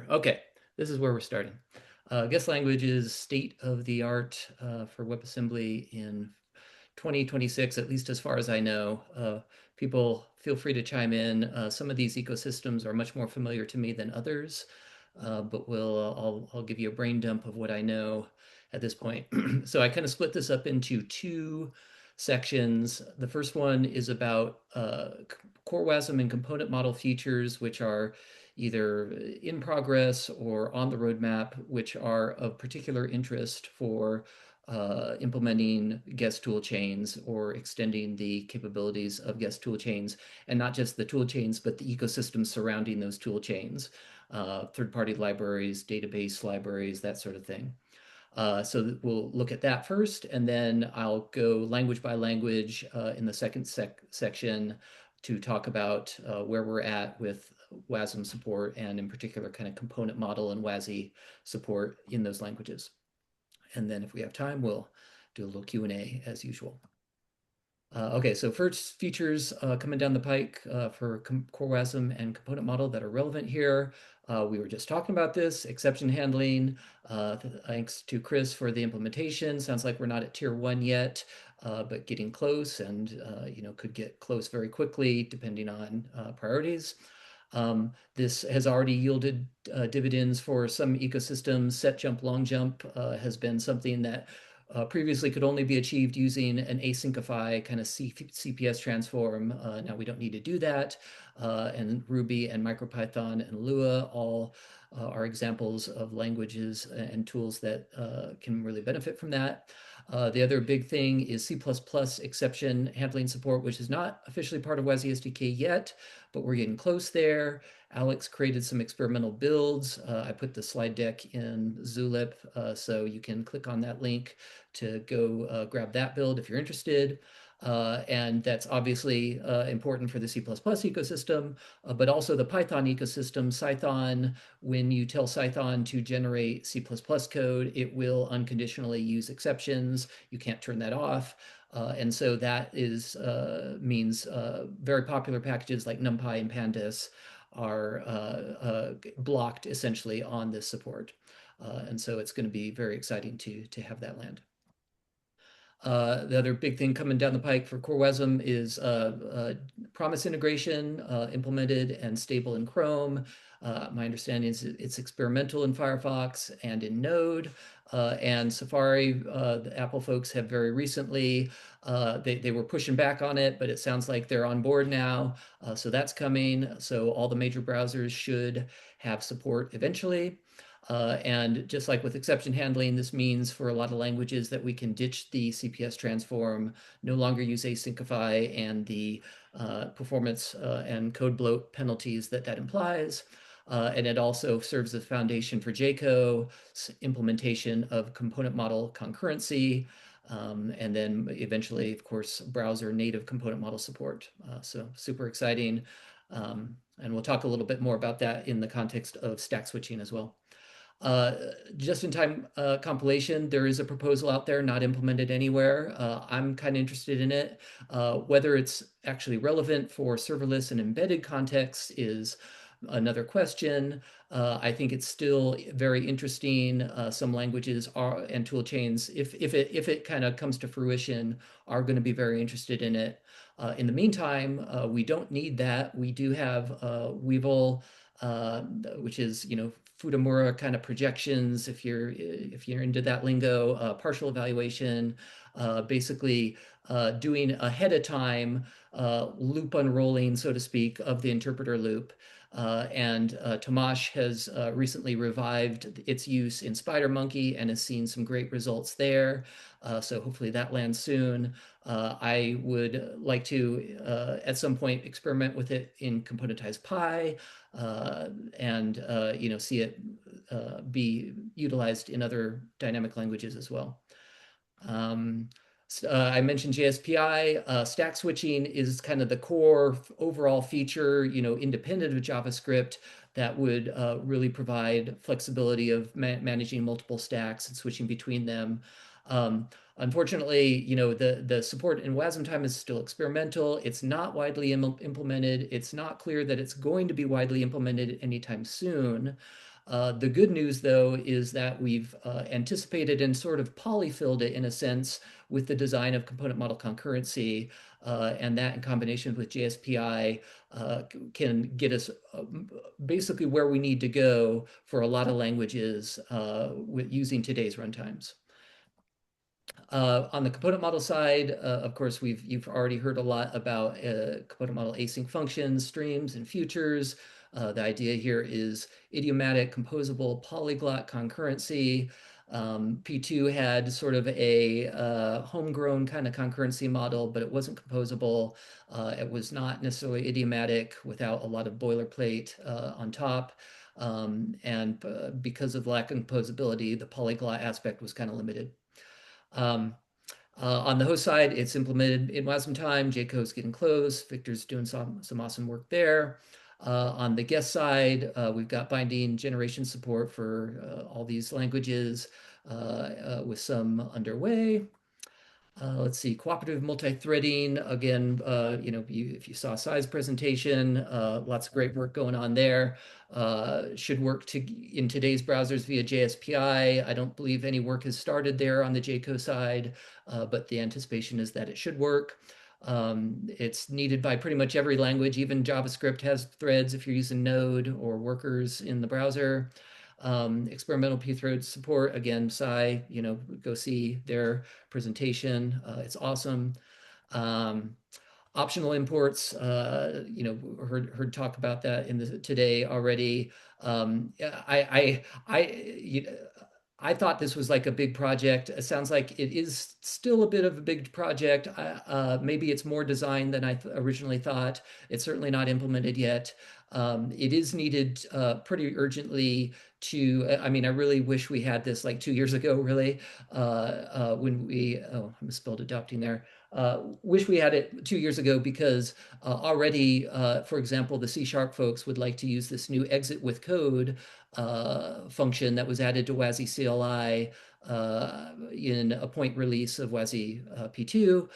Okay, this is where we're starting. Guest language is state of the art for WebAssembly in 2026, at least as far as I know. People feel free to chime in. Some of these ecosystems are much more familiar to me than others, but I'll give you a brain dump of what I know at this point. So I kind of split this up into two sections. The first one is about core WASM and component model features, which are either in progress or on the roadmap, which are of particular interest for implementing guest tool chains or extending the capabilities of guest tool chains, and not just the tool chains, but the ecosystem surrounding those tool chains, third-party libraries, database libraries, that sort of thing. So we'll look at that first, and then I'll go language by language in the second section to talk about where we're at with WASM support, and in particular kind of component model and WASI support in those languages. And then if we have time, we'll do a little Q&A as usual. Okay, so first features coming down the pike for core WASM and component model that are relevant here. We were just talking about this, exception handling. Thanks to Chris for the implementation. Sounds like we're not at tier 1 yet, but getting close, and could get close very quickly depending on priorities. This has already yielded dividends for some ecosystems. Set jump, long jump has been something that previously could only be achieved using an asyncify kind of CPS transform. Now we don't need to do that. And Ruby and MicroPython and Lua all are examples of languages and tools that can really benefit from that. The other big thing is C++ exception handling support, which is not officially part of WASI SDK yet, but we're getting close there. Alex created some experimental builds. I put the slide deck in Zulip, so you can click on that link to go grab that build if you're interested. And that's obviously important for the C++ ecosystem, but also the Python ecosystem. Cython, when you tell Cython to generate C++ code, it will unconditionally use exceptions. You can't turn that off. And so that means very popular packages like NumPy and Pandas are blocked essentially on this support. And so it's going to be very exciting to have that land. The other big thing coming down the pike for core WASM is Promise integration implemented and stable in Chrome. My understanding is it's experimental in Firefox and in Node. And Safari, the Apple folks have very recently, they were pushing back on it, but it sounds like they're on board now. So that's coming. So all the major browsers should have support eventually. And just like with exception handling, this means for a lot of languages that we can ditch the CPS transform, no longer use asyncify and the performance and code bloat penalties that implies. And it also serves as foundation for JCO implementation of component model concurrency, and then eventually, of course, browser native component model support. So super exciting. And we'll talk a little bit more about that in the context of stack switching as well. Just-in-time compilation, there is a proposal out there not implemented anywhere. I'm kind of interested in it. Whether it's actually relevant for serverless and embedded contexts is another question. I think it's still very interesting. Some languages are and tool chains, if it kind of comes to fruition, are going to be very interested in it. In the meantime, we don't need that. We do have Weevil, which is Futamura kind of projections, if you're into that lingo, partial evaluation, basically doing ahead of time loop unrolling, so to speak, of the interpreter loop. And Tomasz has recently revived its use in SpiderMonkey and has seen some great results there. So hopefully that lands soon. I would like to, at some point, experiment with it in componentized Pi, and see it be utilized in other dynamic languages as well. I mentioned JSPI. Stack switching is kind of the core overall feature, independent of JavaScript, that would really provide flexibility of managing multiple stacks and switching between them. Unfortunately, the support in Wasmtime is still experimental. It's not widely implemented. It's not clear that it's going to be widely implemented anytime soon. The good news, though, is that we've anticipated and sort of polyfilled it in a sense with the design of component model concurrency, and that in combination with JSPI can get us basically where we need to go for a lot of languages with using today's runtimes. On the component model side, of course, you've already heard a lot about component model async functions, streams, and futures. The idea here is idiomatic, composable, polyglot concurrency. P2 had sort of a homegrown kind of concurrency model, but it wasn't composable. It was not necessarily idiomatic without a lot of boilerplate on top. And because of lack of composability, the polyglot aspect was kind of limited. Um, on the host side, it's implemented in Wasmtime. Jcode's getting close. Victor's doing some awesome work there. On the guest side, we've got binding generation support for all these languages with some underway. Let's see, cooperative multi-threading. Again, if you saw Sai's presentation, lots of great work going on there. Should work in today's browsers via JSPI. I don't believe any work has started there on the JCO side, but the anticipation is that it should work. It's needed by pretty much every language. Even JavaScript has threads if you're using Node or workers in the browser. Experimental pthread support, again, Sai, go see their presentation. It's awesome. Um, Optional imports, heard talk about that today already. I thought this was like a big project. It sounds like it is still a bit of a big project. Maybe it's more designed than I originally thought. It's certainly not implemented yet. It is needed pretty urgently I mean, I really wish we had this like 2 years ago, really, I misspelled adopting there. Wish we had it 2 years ago because already, for example, the C# folks would like to use this new exit with code function that was added to WASI CLI in a point release of WASI P2,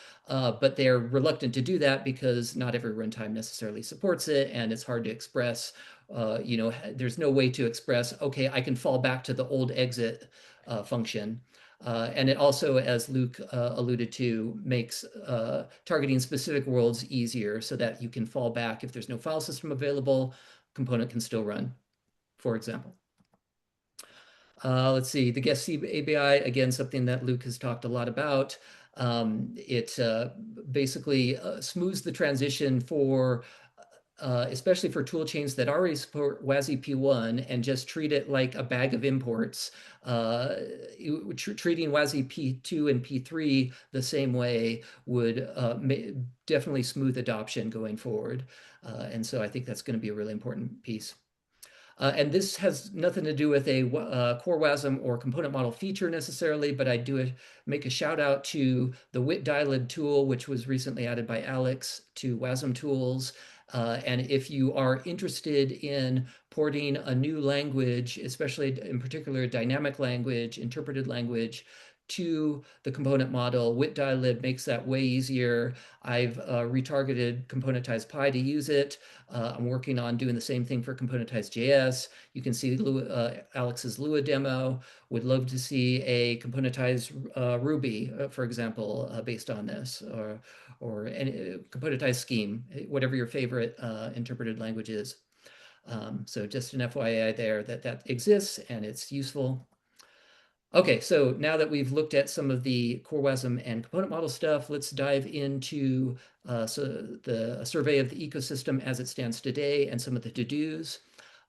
but they're reluctant to do that because not every runtime necessarily supports it, and it's hard to express. There's no way to express, okay, I can fall back to the old exit function. And it also, as Luke alluded to, makes targeting specific worlds easier so that you can fall back. If there's no file system available, component can still run, for example. Let's see, the guest C ABI, again, something that Luke has talked a lot about. It basically smooths the transition for especially for tool chains that already support WASI P1 and just treat it like a bag of imports. Treating WASI P2 and P3 the same way would definitely smooth adoption going forward. And so I think that's going to be a really important piece. And this has nothing to do with a core WASM or component model feature necessarily, but I do make a shout out to the WIT-dilib tool, which was recently added by Alex to WASM tools. And if you are interested in porting a new language, especially in particular dynamic language, interpreted language, to the component model, WIT-dilib makes that way easier. I've retargeted componentized Pi to use it. I'm working on doing the same thing for componentized JS. You can see Alex's Lua demo. Would love to see a componentized Ruby, for example, based on this, or any componentized scheme, whatever your favorite interpreted language is. So just an FYI there that exists and it's useful. Okay, so now that we've looked at some of the core WASM and component model stuff, let's dive into a survey of the ecosystem as it stands today and some of the to-dos.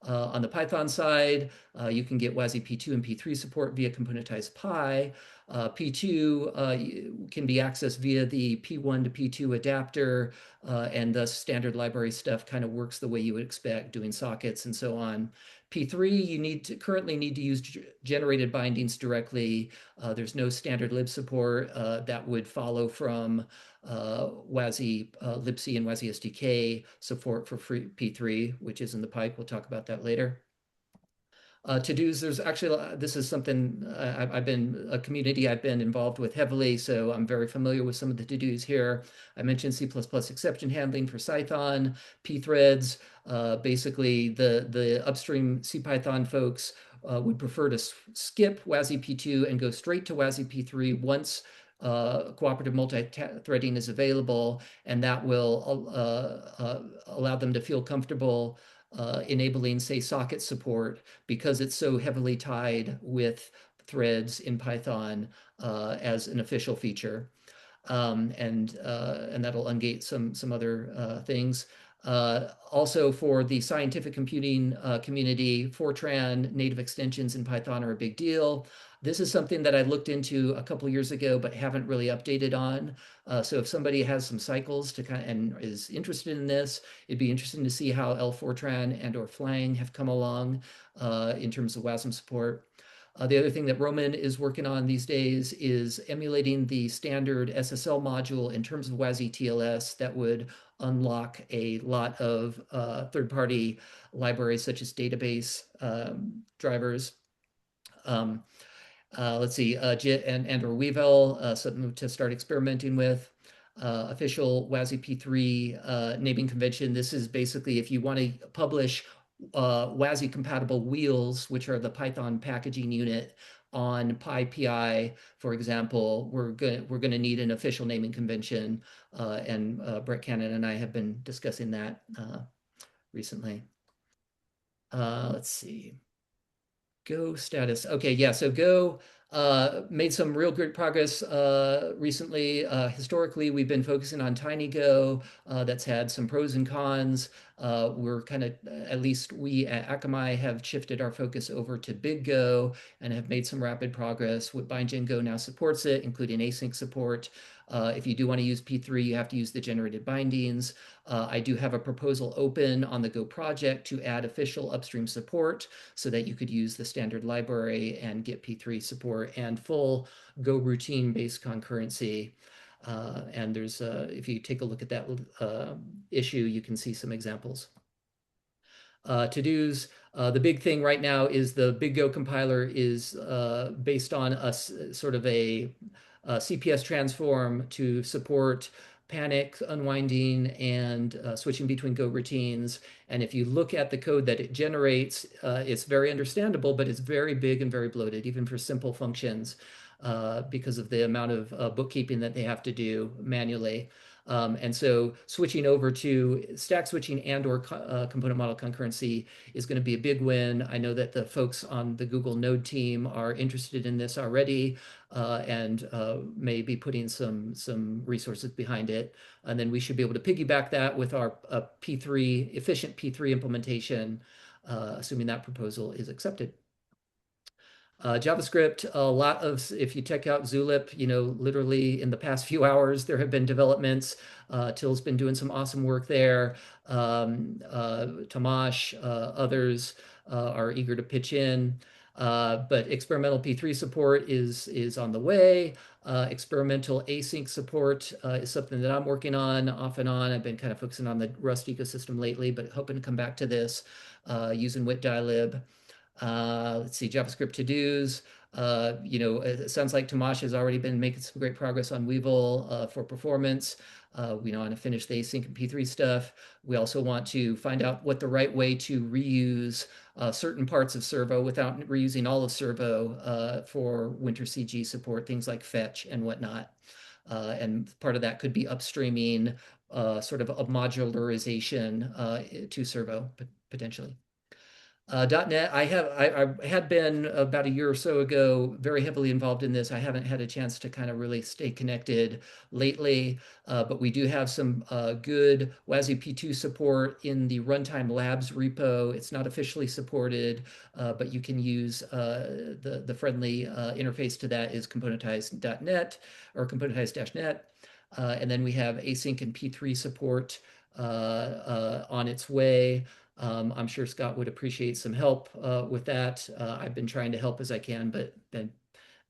On the Python side, you can get WASI P2 and P3 support via componentized Pi. P2 can be accessed via the P1 to P2 adapter, and thus standard library stuff kind of works the way you would expect, doing sockets and so on. P3, you currently need to use generated bindings directly. There's no standard lib support that would follow from WASI libc and WASI SDK support for free P3, which is in the pipe. We'll talk about that later. To-dos, there's actually, this is something I've been, a community I've been involved with heavily, so I'm very familiar with some of the to-dos here. I mentioned C++ exception handling for Python, pthreads. Basically, the upstream CPython folks would prefer to skip WASI P2 and go straight to WASI P3 once cooperative multi-threading is available, and that will allow them to feel comfortable enabling, say, socket support because it's so heavily tied with threads in Python as an official feature. And that'll ungate some other things. Also, for the scientific computing community, Fortran native extensions in Python are a big deal. This is something that I looked into a couple years ago, but haven't really updated on. So if somebody has some cycles to kind of, and is interested in this, it'd be interesting to see how L Fortran and or Flang have come along in terms of WASM support. The other thing that Roman is working on these days is emulating the standard SSL module in terms of WASI TLS that would unlock a lot of third-party libraries such as database drivers. Um, let's see, JIT and or Weevil, something to start experimenting with. Official WASI P3 naming convention. This is basically if you want to publish WASI compatible wheels, which are the Python packaging unit on PyPI, for example, we're gonna need an official naming convention, and Brett Cannon and I have been discussing that recently. Let's see. Go status. Okay, yeah, so Go made some real good progress recently. Historically, we've been focusing on Tiny Go. That's had some pros and cons. We're kind of, at least we at Akamai have shifted our focus over to Big Go and have made some rapid progress. With BindGen Go now supports it, including async support. If you do want to use P3, you have to use the generated bindings. I do have a proposal open on the Go project to add official upstream support so that you could use the standard library and get P3 support and full Go routine-based concurrency. And there's, if you take a look at that issue, you can see some examples. To-dos. The big thing right now is the Big Go compiler is based on a sort of a CPS transform to support panic, unwinding, and switching between Go routines. And if you look at the code that it generates, it's very understandable, but it's very big and very bloated, even for simple functions, because of the amount of bookkeeping that they have to do manually. And so switching over to stack switching and or component model concurrency is going to be a big win. I know that the folks on the Google Node team are interested in this already, and may be putting some resources behind it. And then we should be able to piggyback that with our P3 efficient P3 implementation, assuming that proposal is accepted. JavaScript, a lot of, if you check out Zulip, literally in the past few hours, there have been developments. Till's been doing some awesome work there. Tomash, others are eager to pitch in. But experimental P3 support is on the way. Experimental async support is something that I'm working on off and on. I've been kind of focusing on the Rust ecosystem lately, but hoping to come back to this using wit-dilib. Let's see, JavaScript to-dos. It sounds like Tomash has already been making some great progress on Weevil for performance. We want to finish the async and P3 stuff. We also want to find out what the right way to reuse certain parts of Servo without reusing all of Servo for winter CG support, things like fetch and whatnot. And part of that could be upstreaming sort of a modularization to Servo potentially. .NET, I had been about a year or so ago very heavily involved in this. I haven't had a chance to kind of really stay connected lately, but we do have some good WASI P2 support in the Runtime Labs repo. It's not officially supported, but you can use the friendly interface to that is componentized.net or componentized-net. And then we have async and P3 support on its way. I'm sure Scott would appreciate some help with that. I've been trying to help as I can, but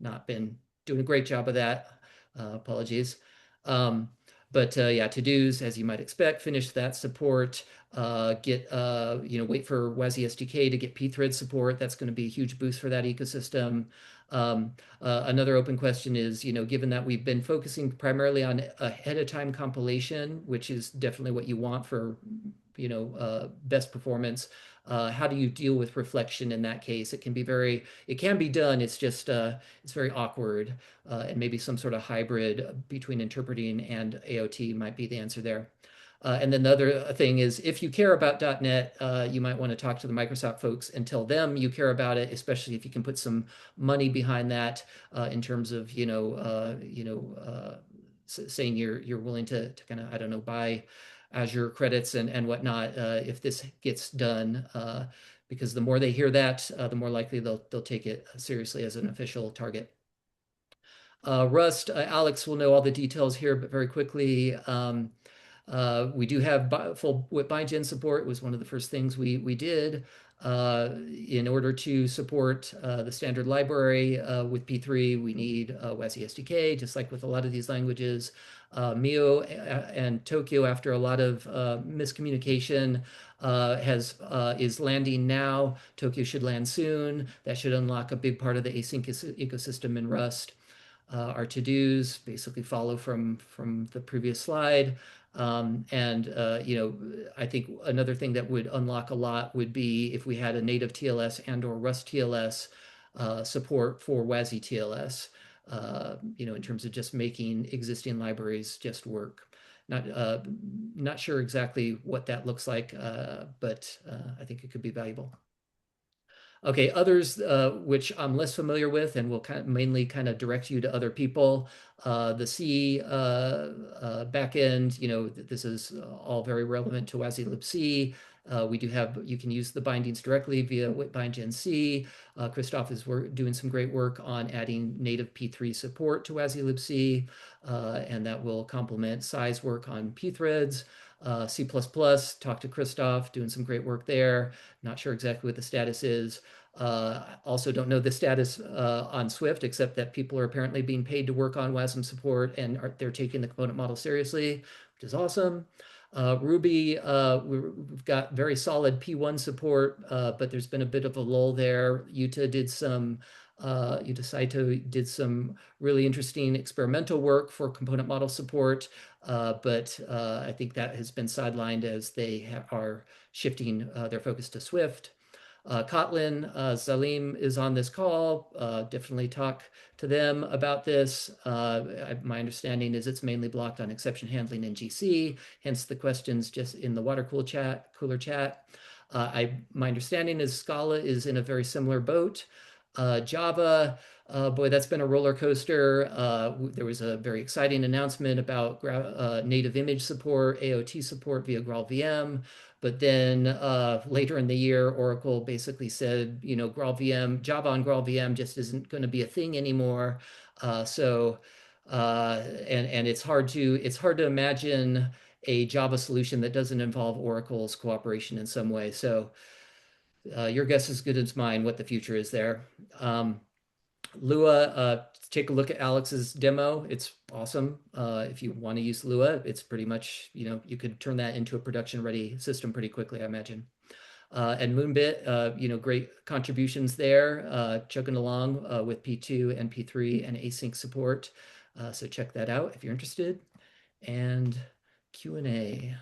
not been doing a great job of that. Apologies. But yeah, to-dos, as you might expect, finish that support. Wait for WASI SDK to get pthread support. That's going to be a huge boost for that ecosystem. Another open question is, given that we've been focusing primarily on ahead of time compilation, which is definitely what you want for, best performance. How do you deal with reflection in that case? It can be done. It's just, it's very awkward, and maybe some sort of hybrid between interpreting and AOT might be the answer there. And then the other thing is, if you care about .NET, you might want to talk to the Microsoft folks and tell them you care about it, especially if you can put some money behind that, in terms of, saying you're willing to kind of, I don't know, buy Azure credits and whatnot, if this gets done. Because the more they hear that, the more likely they'll take it seriously as an official target. Rust, Alex will know all the details here, but very quickly, we do have full BindGen support. It was one of the first things we did. In order to support the standard library with P3, we need WASI SDK, just like with a lot of these languages. Mio and Tokyo, after a lot of miscommunication, is landing now. Tokyo should land soon. That should unlock a big part of the async ecosystem in Rust. Our to-dos basically follow from the previous slide. I think another thing that would unlock a lot would be if we had a native TLS and/or Rust TLS support for WASI TLS, in terms of just making existing libraries just work. Not sure exactly what that looks like, but I think it could be valuable. Okay, others which I'm less familiar with and will mainly kind of direct you to other people. The C backend, this is all very relevant to WASI libc. You can use the bindings directly via BindGen C. Christoph is doing some great work on adding native P3 support to WASI libc, and that will complement size work on pthreads. C++, talk to Christoph, doing some great work there. Not sure exactly what the status is. Also don't know the status on Swift, except that people are apparently being paid to work on WASM support and they're taking the component model seriously, which is awesome. Ruby, we've got very solid P1 support, but there's been a bit of a lull there. Yuta Saito did some really interesting experimental work for component model support, but I think that has been sidelined as they are shifting their focus to Swift. Kotlin, Salim is on this call. Definitely talk to them about this. My understanding is it's mainly blocked on exception handling in GC, hence the questions just in the cooler chat. My understanding is Scala is in a very similar boat. Java, boy, that's been a roller coaster. There was a very exciting announcement about native image support, AOT support via GraalVM. But then later in the year, Oracle basically said, Java on GraalVM just isn't going to be a thing anymore. And it's hard to imagine a Java solution that doesn't involve Oracle's cooperation in some way. So your guess is as good as mine what the future is there. Lua, take a look at Alex's demo. It's awesome. If you want to use Lua, it's pretty much, you could turn that into a production-ready system pretty quickly, I imagine. And Moonbit, great contributions there, chugging along with P2 and P3 and async support. So check that out if you're interested. And Q&A.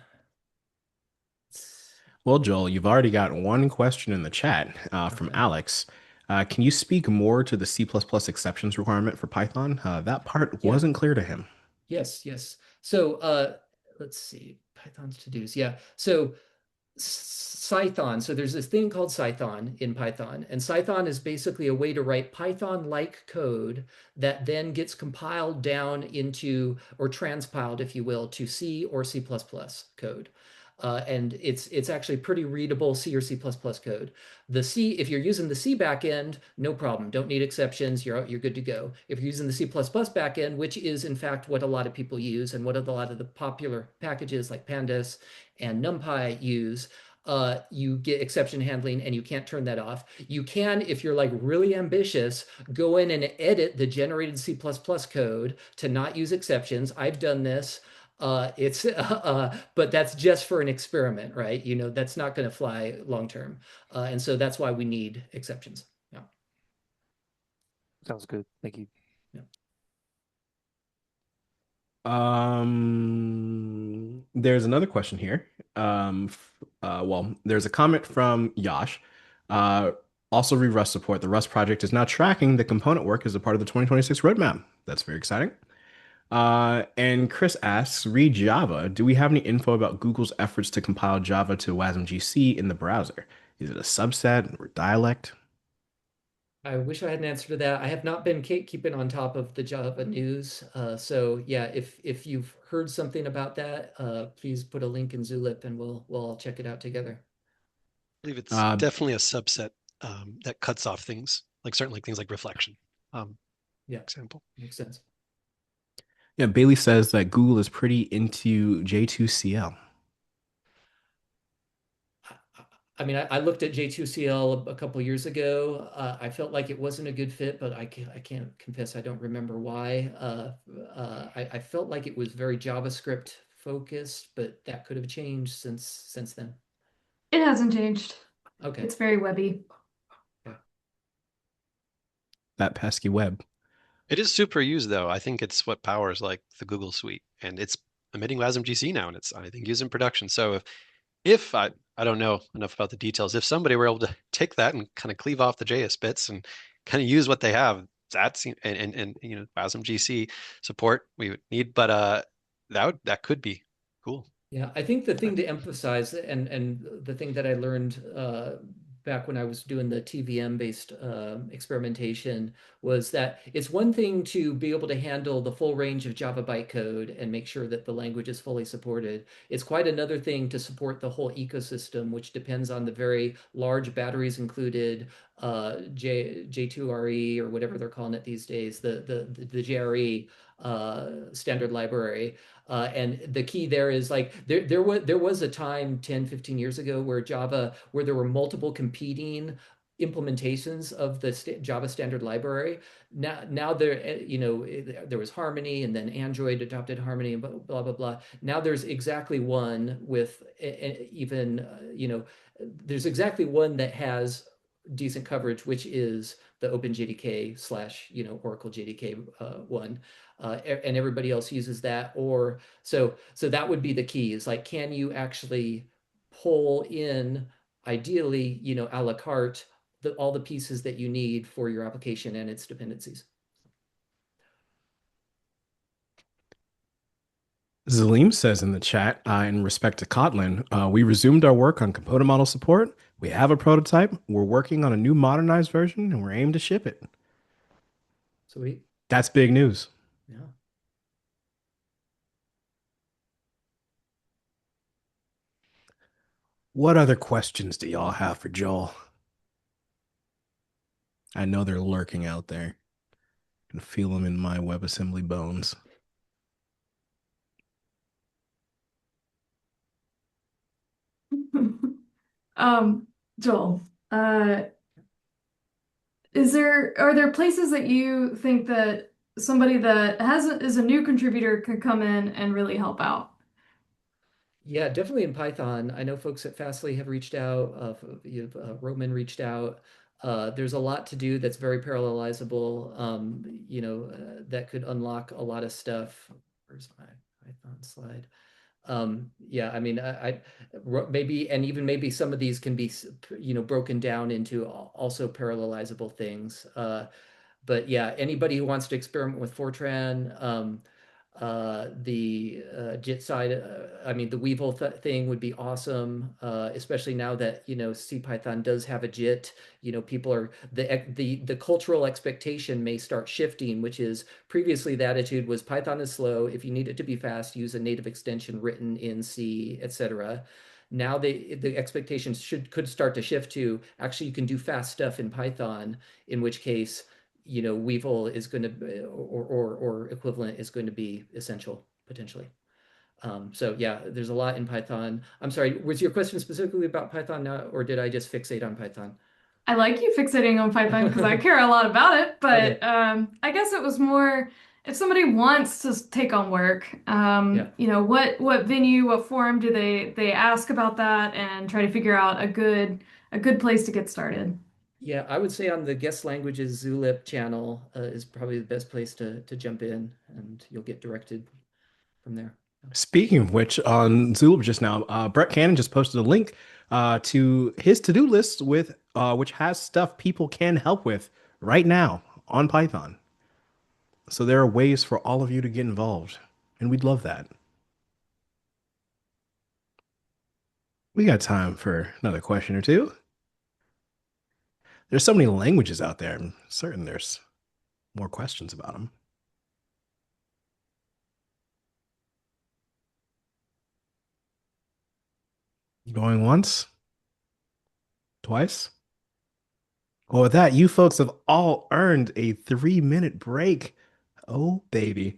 Well, Joel, you've already got one question in the chat from Okay. Alex. Can you speak more to the C++ exceptions requirement for Python? That part Yeah. wasn't clear to him. Yes. So let's see, Python's to-dos. Yeah. So Cython. So there's this thing called Cython in Python, and Cython is basically a way to write Python-like code that then gets compiled down into, or transpiled, if you will, to C or C++ code. And it's actually pretty readable C or C++ code. The C, if you're using the C backend, no problem. Don't need exceptions. You're good to go. If you're using the C++ backend, which is in fact what a lot of people use and what a lot of the popular packages like Pandas and NumPy use, you get exception handling and you can't turn that off. You can, if you're like really ambitious, go in and edit the generated C++ code to not use exceptions. I've done this. It's but that's just for an experiment, right? You know, that's not going to fly long term, and so that's why we need exceptions. Yeah, Sounds good. Thank you. yeah. There's another question here. Well, there's a comment from Yash. Uh, Also re Rust support. The Rust project is now tracking the component work as a part of the 2026 roadmap. That's very exciting. And Chris asks, read Java. Do we have any info about Google's efforts to compile Java to WASMGC in the browser? Is it a subset or dialect? I wish I had an answer to that. I have not been keeping on top of the Java news. So yeah, if you've heard something about that, please put a link in Zulip and we'll all check it out together. Believe it's Uh, definitely a subset that cuts off things, like certainly things like reflection. Yeah, Example. makes sense. yeah, Bailey says that Google is pretty into J2CL. I mean, I looked at J2CL a couple years ago. I felt like it wasn't a good fit, but I can't confess I don't remember why. I felt like it was very JavaScript focused, but that could have changed since then. It hasn't changed. Okay. It's very webby. Yeah. That pesky web. It is super used though. I think it's what powers like the Google suite, and it's emitting WASM-GC now, and it's I think used in production. So if I don't know enough about the details, if somebody were able to take that and kind of cleave off the JS bits and kind of use what they have, that's and you know WASM-GC support we would need, but that could be cool. Yeah, I think the thing to emphasize and the thing that I learned back when I was doing the TVM based experimentation was that it's one thing to be able to handle the full range of Java bytecode and make sure that the language is fully supported. It's quite another thing to support the whole ecosystem, which depends on the very large batteries included, J2RE or whatever they're calling it these days, the JRE standard library. And the key there is like there was a time 10, 15 years ago where there were multiple competing implementations of the Java standard library. Now there was Harmony and then Android adopted Harmony and blah blah blah. Now there's exactly one with even there's exactly one that has decent coverage, which is the OpenJDK slash Oracle JDK one, and everybody else uses that. Or so that would be the key. Is like, can you actually pull in, ideally, a la carte, all the pieces that you need for your application and its dependencies. Zaleem says in the chat, in respect to Kotlin, we resumed our work on component model support. We have a prototype. We're working on a new modernized version, and we're aiming to ship it. Sweet. That's big news. Yeah. What other questions do y'all have for Joel? I know they're lurking out there. I can feel them in my WebAssembly bones. Joel, are there places that you think that somebody that is a new contributor could come in and really help out? Yeah, definitely in Python. I know folks at Fastly have reached out. Roman reached out. There's a lot to do that's very parallelizable. That could unlock a lot of stuff. Where's my Python slide? Yeah, I mean, maybe, and even maybe some of these can be, broken down into also parallelizable things. But yeah, anybody who wants to experiment with Fortran, the JIT side, I mean, the Weevil thing would be awesome, especially now that CPython does have a JIT. People are the cultural expectation may start shifting, which is previously the attitude was Python is slow. If you need it to be fast, use a native extension written in C, etc. Now the expectations could start to shift to actually you can do fast stuff in Python, in which case Weevil is going to, or equivalent is going to be essential potentially. So yeah, there's a lot in Python. I'm sorry, was your question specifically about Python now, or did I just fixate on Python? I like you fixating on Python because I care a lot about it, but Okay. I guess it was more if somebody wants to take on work, Yeah. what venue, what forum do they ask about that and try to figure out a good place to get started? Yeah, I would say on the guest languages Zulip channel is probably the best place to jump in, and you'll get directed from there. Speaking of which, on Zulip just now, Brett Cannon just posted a link to his to-do list with which has stuff people can help with right now on Python. So there are ways for all of you to get involved, and we'd love that. We got time for another question or two. There's so many languages out there. I'm certain there's more questions about them. Going once, twice. Well, with that, you folks have all earned a 3-minute break. Oh, baby.